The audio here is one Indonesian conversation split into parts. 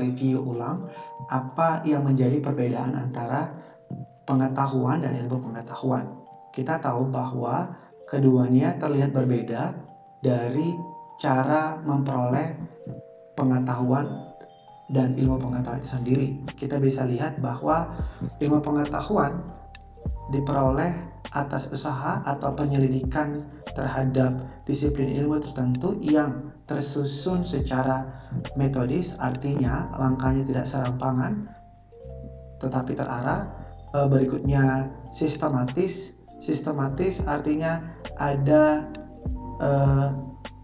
mereview ulang apa yang menjadi perbedaan antara pengetahuan dan ilmu pengetahuan. Kita tahu bahwa keduanya terlihat berbeda dari cara memperoleh pengetahuan dan ilmu pengetahuan itu sendiri. Kita bisa lihat bahwa ilmu pengetahuan diperoleh atas usaha atau penyelidikan terhadap disiplin ilmu tertentu yang tersusun secara metodis, artinya langkahnya tidak serampangan tetapi terarah. Berikutnya sistematis artinya ada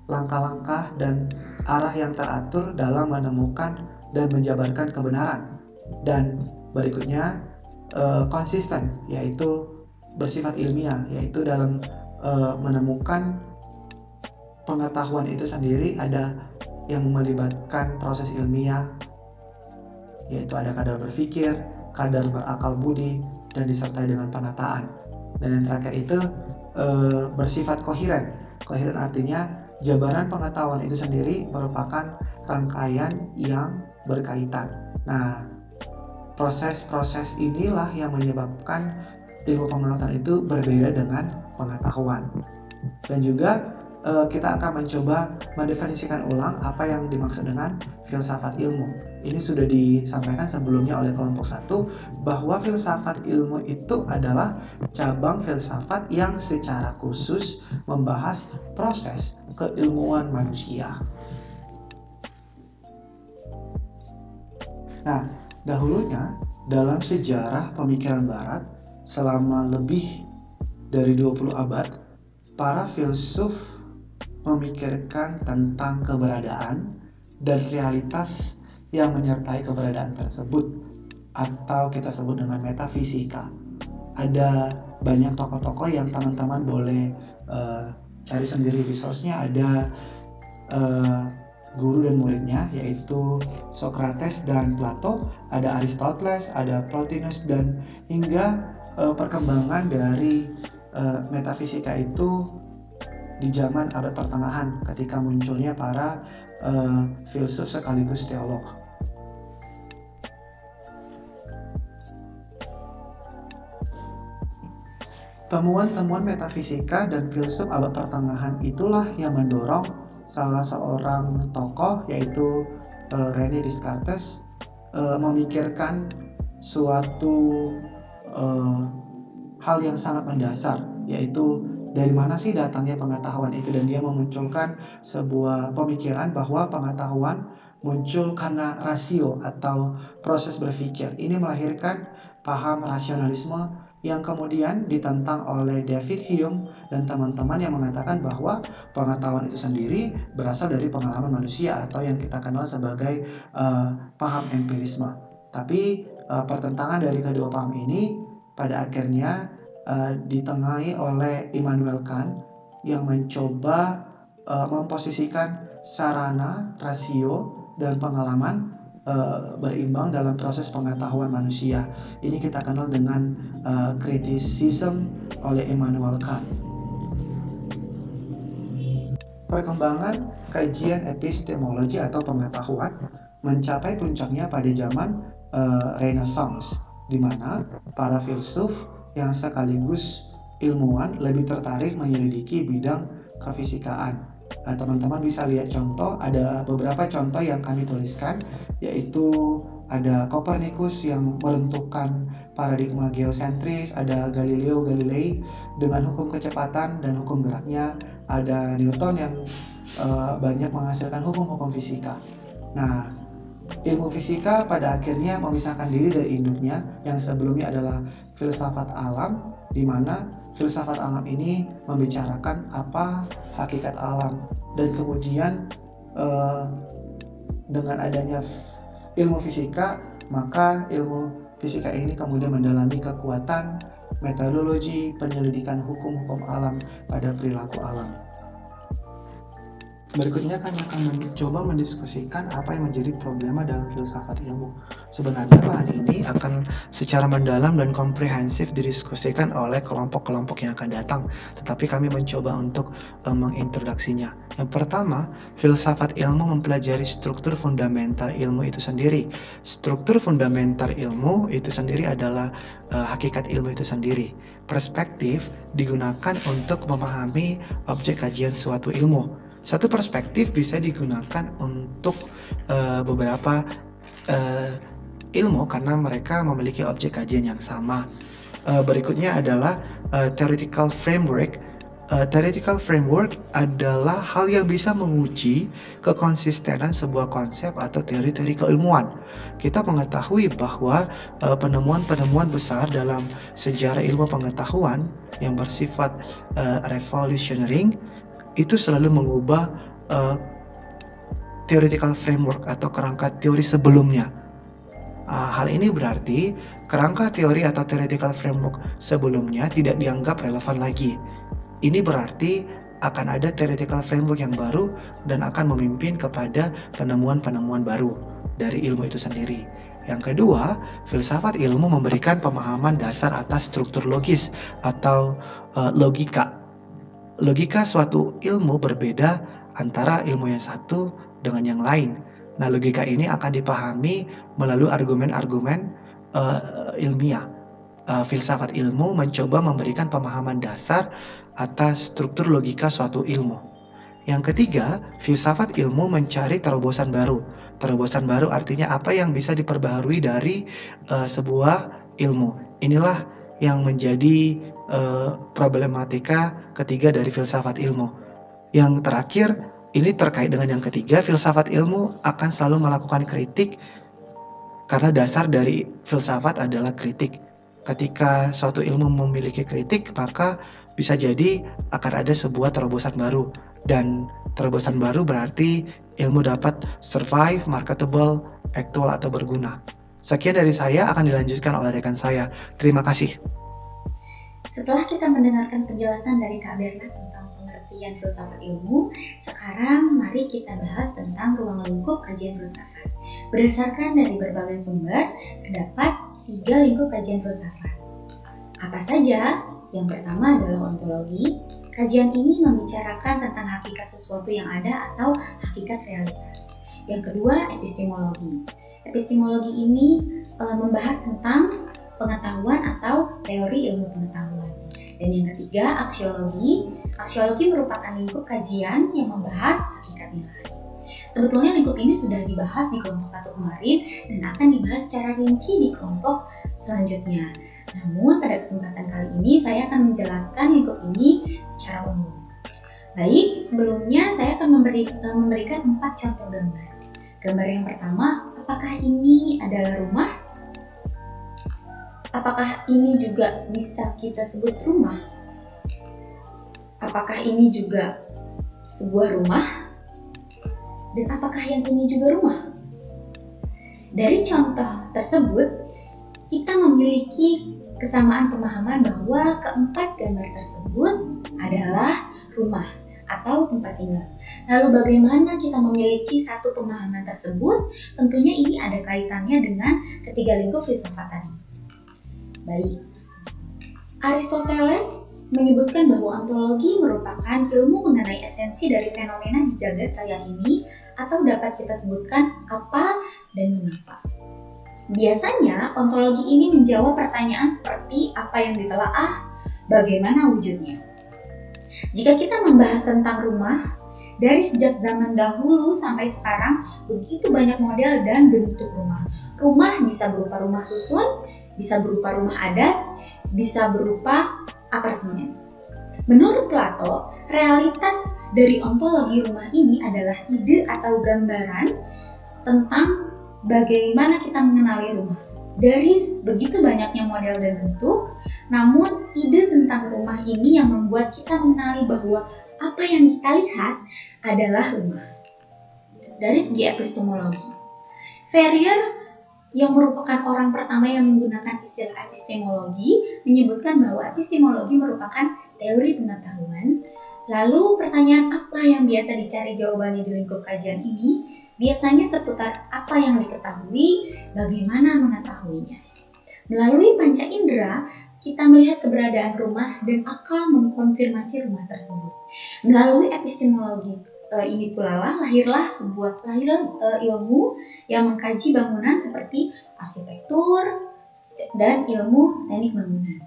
langkah-langkah dan arah yang teratur dalam menemukan dan menjabarkan kebenaran. Dan berikutnya konsisten, yaitu bersifat ilmiah, yaitu dalam menemukan pengetahuan itu sendiri ada yang melibatkan proses ilmiah, yaitu ada kadar berpikir, kadar berakal budi, dan disertai dengan penataan. Dan yang terakhir itu bersifat koheren. Koheren artinya jabaran pengetahuan itu sendiri merupakan rangkaian yang berkaitan. Nah, proses-proses inilah yang menyebabkan ilmu pengetahuan itu berbeda dengan pengetahuan. Dan juga kita akan mencoba mendefinisikan ulang apa yang dimaksud dengan filsafat ilmu. Ini sudah disampaikan sebelumnya oleh kelompok 1 bahwa filsafat ilmu itu adalah cabang filsafat yang secara khusus membahas proses keilmuan manusia. Nah, dahulunya dalam sejarah pemikiran barat selama lebih dari 20 abad, para filsuf memikirkan tentang keberadaan dan realitas yang menyertai keberadaan tersebut, atau kita sebut dengan metafisika. Ada banyak tokoh-tokoh yang teman-teman boleh cari sendiri resource-nya. Ada guru dan muridnya, yaitu Socrates dan Plato, ada Aristoteles, ada Plotinus, dan hingga perkembangan dari metafisika itu di zaman abad pertengahan ketika munculnya para filsuf sekaligus teolog. Temuan-temuan metafisika dan filsuf abad pertengahan itulah yang mendorong salah seorang tokoh, yaitu René Descartes, memikirkan suatu hal yang sangat mendasar, yaitu dari mana sih datangnya pengetahuan itu. Dan dia memunculkan sebuah pemikiran bahwa pengetahuan muncul karena rasio atau proses berpikir. Ini melahirkan paham rasionalisme yang kemudian ditentang oleh David Hume dan teman-teman yang mengatakan bahwa pengetahuan itu sendiri berasal dari pengalaman manusia atau yang kita kenal sebagai paham empirisme. Tapi pertentangan dari kedua paham ini pada akhirnya ditengahi oleh Immanuel Kant yang mencoba memposisikan sarana, rasio, dan pengalaman berimbang dalam proses pengetahuan manusia. Ini kita kenal dengan criticism oleh Immanuel Kant. Perkembangan kajian epistemologi atau pengetahuan mencapai puncaknya pada zaman Renaissance, di mana para filsuf yang sekaligus ilmuwan lebih tertarik menyelidiki bidang kefisikaan. Teman-teman bisa lihat contoh, ada beberapa contoh yang kami tuliskan, yaitu ada Copernicus yang menentukan paradigma geosentris, ada Galileo Galilei dengan hukum kecepatan dan hukum geraknya, ada Newton yang banyak menghasilkan hukum-hukum fisika. Nah, ilmu fisika pada akhirnya memisahkan diri dari induknya yang sebelumnya adalah filsafat alam, di mana filsafat alam ini membicarakan apa hakikat alam, dan kemudian dengan adanya ilmu fisika, maka ilmu fisika ini kemudian mendalami kekuatan metodologi penyelidikan hukum-hukum alam pada perilaku alam. Berikutnya kami akan mencoba mendiskusikan apa yang menjadi problema dalam filsafat ilmu. Sebenarnya bahan ini akan secara mendalam dan komprehensif didiskusikan oleh kelompok-kelompok yang akan datang, tetapi kami mencoba untuk mengintroduksinya. Yang pertama, filsafat ilmu mempelajari struktur fundamental ilmu itu sendiri. Struktur fundamental ilmu itu sendiri adalah hakikat ilmu itu sendiri. Perspektif digunakan untuk memahami objek kajian suatu ilmu. Satu perspektif bisa digunakan untuk beberapa ilmu karena mereka memiliki objek kajian yang sama. Berikutnya adalah theoretical framework. Theoretical framework adalah hal yang bisa menguji kekonsistenan sebuah konsep atau teori-teori keilmuan. Kita mengetahui bahwa penemuan-penemuan besar dalam sejarah ilmu pengetahuan yang bersifat revolutionary itu selalu mengubah theoretical framework atau kerangka teori sebelumnya. Hal ini berarti kerangka teori atau theoretical framework sebelumnya tidak dianggap relevan lagi. Ini berarti akan ada theoretical framework yang baru dan akan memimpin kepada penemuan-penemuan baru dari ilmu itu sendiri. Yang kedua, filsafat ilmu memberikan pemahaman dasar atas struktur logis atau logika. Logika suatu ilmu berbeda antara ilmu yang satu dengan yang lain. Nah, logika ini akan dipahami melalui argumen-argumen ilmiah. Filsafat ilmu mencoba memberikan pemahaman dasar atas struktur logika suatu ilmu. Yang ketiga, filsafat ilmu mencari terobosan baru. Terobosan baru artinya apa yang bisa diperbaharui dari sebuah ilmu. Inilah yang menjadi problematika ketiga dari filsafat ilmu. Yang terakhir, ini terkait dengan yang ketiga, filsafat ilmu akan selalu melakukan kritik karena dasar dari filsafat adalah kritik. Ketika suatu ilmu memiliki kritik, maka bisa jadi akan ada sebuah terobosan baru. Dan terobosan baru berarti ilmu dapat survive, marketable, actual, atau berguna. Sekian dari saya, akan dilanjutkan oleh rekan saya. Terima kasih. Setelah kita mendengarkan penjelasan dari Kak Bernard tentang pengertian filsafat ilmu, sekarang mari kita bahas tentang ruang lingkup kajian filsafat. Berdasarkan dari berbagai sumber, terdapat 3 lingkup kajian filsafat. Apa saja? Yang pertama adalah ontologi. Kajian ini membicarakan tentang hakikat sesuatu yang ada atau hakikat realitas. Yang kedua, epistemologi. Epistemologi ini membahas tentang pengetahuan atau teori ilmu pengetahuan. Dan yang ketiga, aksiologi. Aksiologi merupakan lingkup kajian yang membahas hakikat nilai. Sebetulnya lingkup ini sudah dibahas di kelompok 1 kemarin dan akan dibahas secara rinci di kelompok selanjutnya. Namun pada kesempatan kali ini saya akan menjelaskan lingkup ini secara umum. Baik, sebelumnya saya akan memberikan 4 contoh gambar. Gambar yang pertama, apakah ini adalah rumah? Apakah ini juga bisa kita sebut rumah? Apakah ini juga sebuah rumah? Dan apakah yang ini juga rumah? Dari contoh tersebut, kita memiliki kesamaan pemahaman bahwa keempat gambar tersebut adalah rumah atau tempat tinggal. Lalu bagaimana kita memiliki satu pemahaman tersebut? Tentunya ini ada kaitannya dengan ketiga lingkup filsafat tadi. Baik, Aristoteles menyebutkan bahwa ontologi merupakan ilmu mengenai esensi dari fenomena di jagat raya ini, atau dapat kita sebutkan apa dan mengapa. Biasanya ontologi ini menjawab pertanyaan seperti apa yang ditelaah, bagaimana wujudnya. Jika kita membahas tentang rumah, dari sejak zaman dahulu sampai sekarang begitu banyak model dan bentuk rumah. Rumah bisa berupa rumah susun, bisa berupa rumah adat, bisa berupa apartemen. Menurut Plato, realitas dari ontologi rumah ini adalah ide atau gambaran tentang bagaimana kita mengenali rumah. Dari begitu banyaknya model dan bentuk, namun ide tentang rumah ini yang membuat kita mengenali bahwa apa yang kita lihat adalah rumah. Dari segi epistemologi, Ferrier yang merupakan orang pertama yang menggunakan istilah epistemologi menyebutkan bahwa epistemologi merupakan teori pengetahuan Lalu pertanyaan apa yang biasa dicari jawabannya di lingkup kajian ini? Biasanya seputar apa yang diketahui, bagaimana mengetahuinya. Melalui panca indera, kita melihat keberadaan rumah dan akal mengkonfirmasi rumah tersebut. Melalui epistemologi ini pula lahirlah ilmu yang mengkaji bangunan seperti arsitektur dan ilmu teknik bangunan.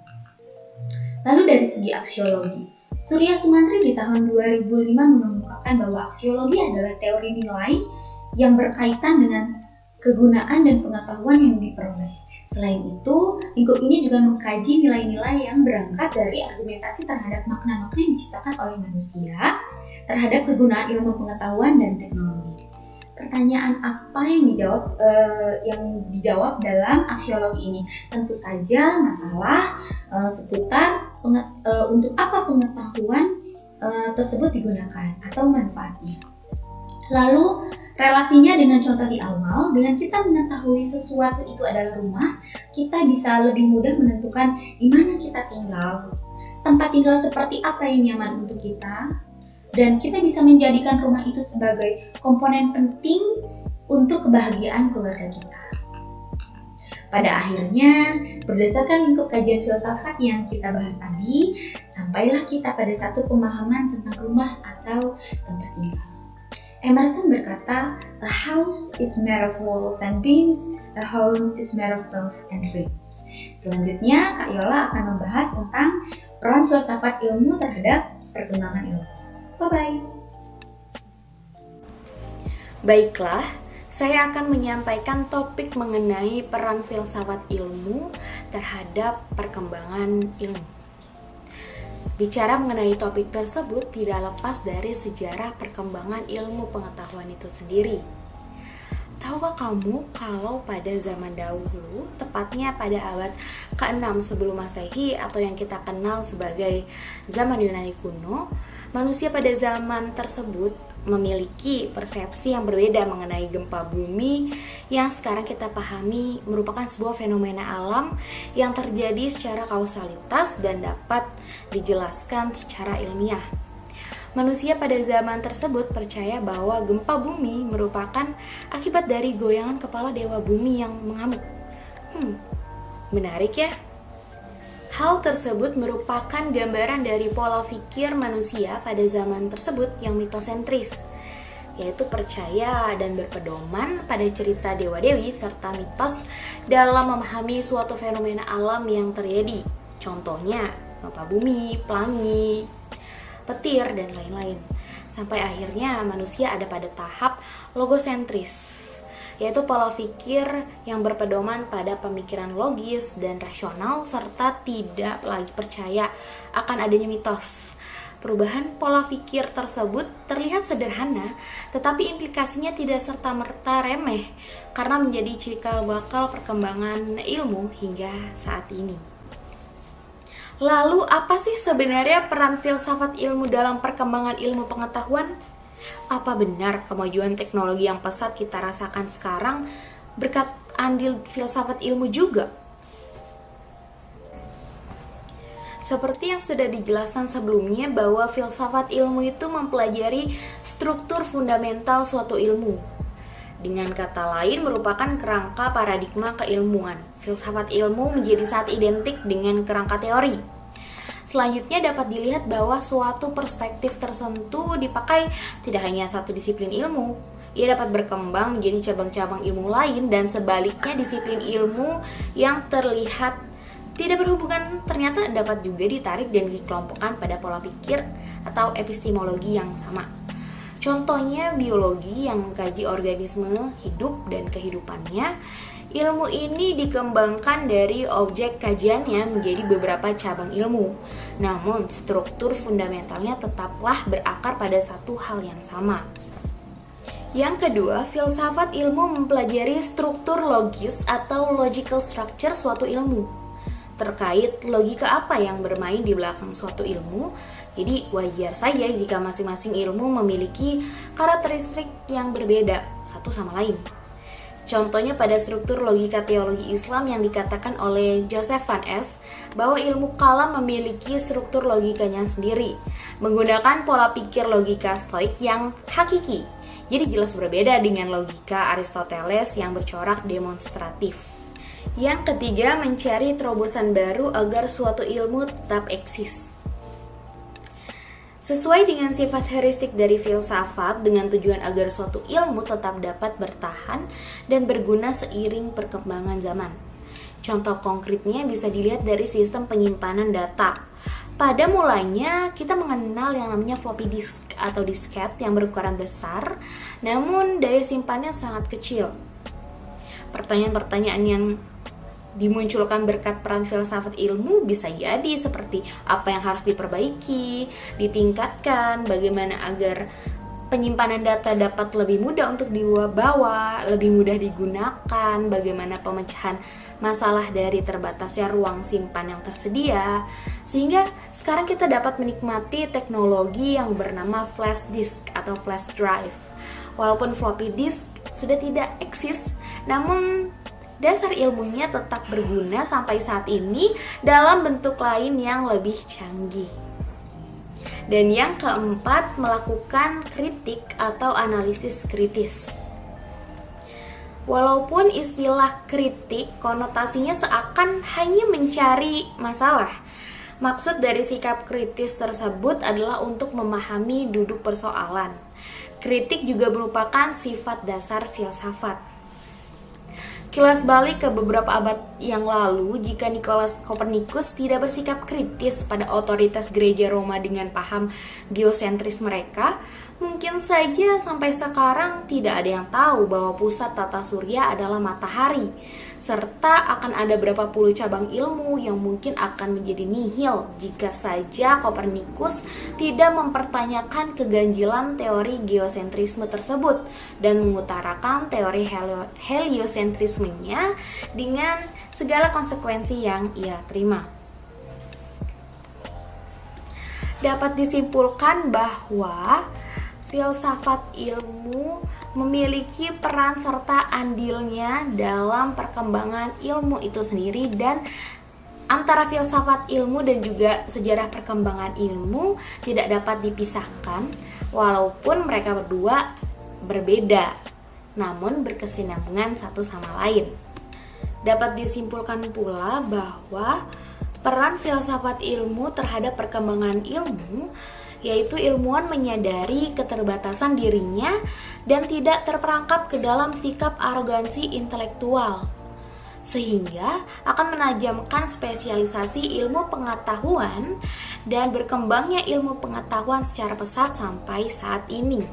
Lalu dari segi aksiologi, Surya Sumantri di tahun 2005 mengemukakan bahwa aksiologi adalah teori nilai yang berkaitan dengan kegunaan dan pengetahuan yang diperoleh. Selain itu, lingkup ini juga mengkaji nilai-nilai yang berangkat dari argumentasi terhadap makna-makna yang diciptakan oleh manusia terhadap kegunaan ilmu pengetahuan dan teknologi. Pertanyaan apa yang dijawab dalam aksiologi ini? Tentu saja masalah seputar untuk apa pengetahuan tersebut digunakan atau manfaatnya. Lalu relasinya dengan contoh di awal, dengan kita mengetahui sesuatu itu adalah rumah, kita bisa lebih mudah menentukan di mana kita tinggal, tempat tinggal seperti apa yang nyaman untuk kita, dan kita bisa menjadikan rumah itu sebagai komponen penting untuk kebahagiaan keluarga kita. Pada akhirnya, berdasarkan lingkup kajian filsafat yang kita bahas tadi, sampailah kita pada satu pemahaman tentang rumah atau tempat tinggal. Emerson berkata, "A house is made of walls and beams, a home is made of love and dreams." Selanjutnya, Kak Yola akan membahas tentang peran filsafat ilmu terhadap perkembangan ilmu. Bye-bye. Baiklah, saya akan menyampaikan topik mengenai peran filsafat ilmu terhadap perkembangan ilmu. Bicara mengenai topik tersebut tidak lepas dari sejarah perkembangan ilmu pengetahuan itu sendiri. Tahukah kamu kalau pada zaman dahulu, tepatnya pada abad ke-6 sebelum Masehi atau yang kita kenal sebagai zaman Yunani kuno, manusia pada zaman tersebut memiliki persepsi yang berbeda mengenai gempa bumi yang sekarang kita pahami merupakan sebuah fenomena alam yang terjadi secara kausalitas dan dapat dijelaskan secara ilmiah. Manusia pada zaman tersebut percaya bahwa gempa bumi merupakan akibat dari goyangan kepala dewa bumi yang mengamuk. Menarik ya? Hal tersebut merupakan gambaran dari pola pikir manusia pada zaman tersebut yang mitosentris, yaitu percaya dan berpedoman pada cerita dewa-dewi serta mitos dalam memahami suatu fenomena alam yang terjadi. Contohnya, gempa bumi, pelangi, petir, dan lain-lain. Sampai akhirnya manusia ada pada tahap logosentris, yaitu pola pikir yang berpedoman pada pemikiran logis dan rasional serta tidak lagi percaya akan adanya mitos. Perubahan pola pikir tersebut terlihat sederhana, tetapi implikasinya tidak serta-merta remeh karena menjadi cikal bakal perkembangan ilmu hingga saat ini. Lalu apa sih sebenarnya peran filsafat ilmu dalam perkembangan ilmu pengetahuan? Apa benar kemajuan teknologi yang pesat kita rasakan sekarang berkat andil filsafat ilmu juga? Seperti yang sudah dijelaskan sebelumnya bahwa filsafat ilmu itu mempelajari struktur fundamental suatu ilmu. Dengan kata lain merupakan kerangka paradigma keilmuan. Filsafat ilmu menjadi sangat identik dengan kerangka teori. Selanjutnya dapat dilihat bahwa suatu perspektif tertentu dipakai tidak hanya satu disiplin ilmu. Ia dapat berkembang menjadi cabang-cabang ilmu lain dan sebaliknya disiplin ilmu yang terlihat tidak berhubungan ternyata dapat juga ditarik dan dikelompokkan pada pola pikir atau epistemologi yang sama. Contohnya biologi yang mengkaji organisme hidup dan kehidupannya. Ilmu ini dikembangkan dari objek kajiannya menjadi beberapa cabang ilmu. Namun struktur fundamentalnya tetaplah berakar pada satu hal yang sama. Yang kedua, filsafat ilmu mempelajari struktur logis atau logical structure suatu ilmu. Terkait logika apa yang bermain di belakang suatu ilmu, jadi wajar saja jika masing-masing ilmu memiliki karakteristik yang berbeda satu sama lain. Contohnya pada struktur logika teologi Islam yang dikatakan oleh Joseph Van Es bahwa ilmu kalam memiliki struktur logikanya sendiri, menggunakan pola pikir logika stoik yang hakiki. Jadi jelas berbeda dengan logika Aristoteles yang bercorak demonstratif. Yang ketiga, mencari terobosan baru agar suatu ilmu tetap eksis. Sesuai dengan sifat heuristik dari filsafat dengan tujuan agar suatu ilmu tetap dapat bertahan dan berguna seiring perkembangan zaman. Contoh konkretnya bisa dilihat dari sistem penyimpanan data. Pada mulanya kita mengenal yang namanya floppy disk atau disket yang berukuran besar, namun daya simpannya sangat kecil. Pertanyaan-pertanyaan yang dimunculkan berkat peran filsafat ilmu bisa jadi seperti apa yang harus diperbaiki, ditingkatkan, bagaimana agar penyimpanan data dapat lebih mudah untuk dibawa, lebih mudah digunakan, bagaimana pemecahan masalah dari terbatasnya ruang simpan yang tersedia, sehingga sekarang kita dapat menikmati teknologi yang bernama flash disk atau flash drive. Walaupun floppy disk sudah tidak eksis, namun dasar ilmunya tetap berguna sampai saat ini dalam bentuk lain yang lebih canggih. Dan yang keempat, melakukan kritik atau analisis kritis. Walaupun istilah kritik konotasinya seakan hanya mencari masalah, maksud dari sikap kritis tersebut adalah untuk memahami duduk persoalan. Kritik juga merupakan sifat dasar filsafat. Kilas balik ke beberapa abad yang lalu, jika Nikolaus Kopernikus tidak bersikap kritis pada otoritas gereja Roma dengan paham geosentris mereka, mungkin saja sampai sekarang tidak ada yang tahu bahwa pusat tata surya adalah matahari, serta akan ada berapa puluh cabang ilmu yang mungkin akan menjadi nihil jika saja Kopernikus tidak mempertanyakan keganjilan teori geosentrisme tersebut dan mengutarakan teori heliosentrismenya dengan segala konsekuensi yang ia terima. Dapat disimpulkan bahwa filsafat ilmu memiliki peran serta andilnya dalam perkembangan ilmu itu sendiri, dan antara filsafat ilmu dan juga sejarah perkembangan ilmu tidak dapat dipisahkan walaupun mereka berdua berbeda namun berkesinambungan satu sama lain. Dapat disimpulkan pula bahwa peran filsafat ilmu terhadap perkembangan ilmu yaitu ilmuwan menyadari keterbatasan dirinya dan tidak terperangkap ke dalam sikap arogansi intelektual, sehingga akan menajamkan spesialisasi ilmu pengetahuan dan berkembangnya ilmu pengetahuan secara pesat sampai saat ini.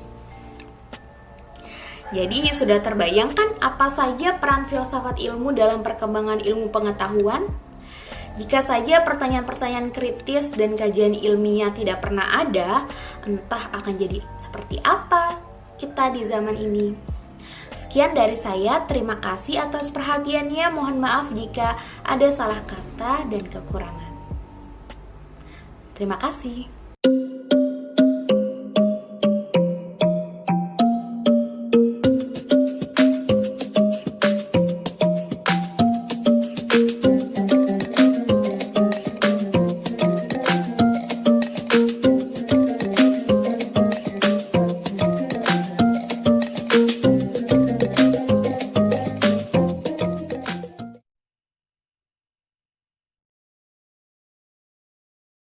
Jadi sudah terbayangkan apa saja peran filsafat ilmu dalam perkembangan ilmu pengetahuan? Jika saja pertanyaan-pertanyaan kritis dan kajian ilmiah tidak pernah ada, entah akan jadi seperti apa kita di zaman ini. Sekian dari saya, terima kasih atas perhatiannya. Mohon maaf jika ada salah kata dan kekurangan. Terima kasih.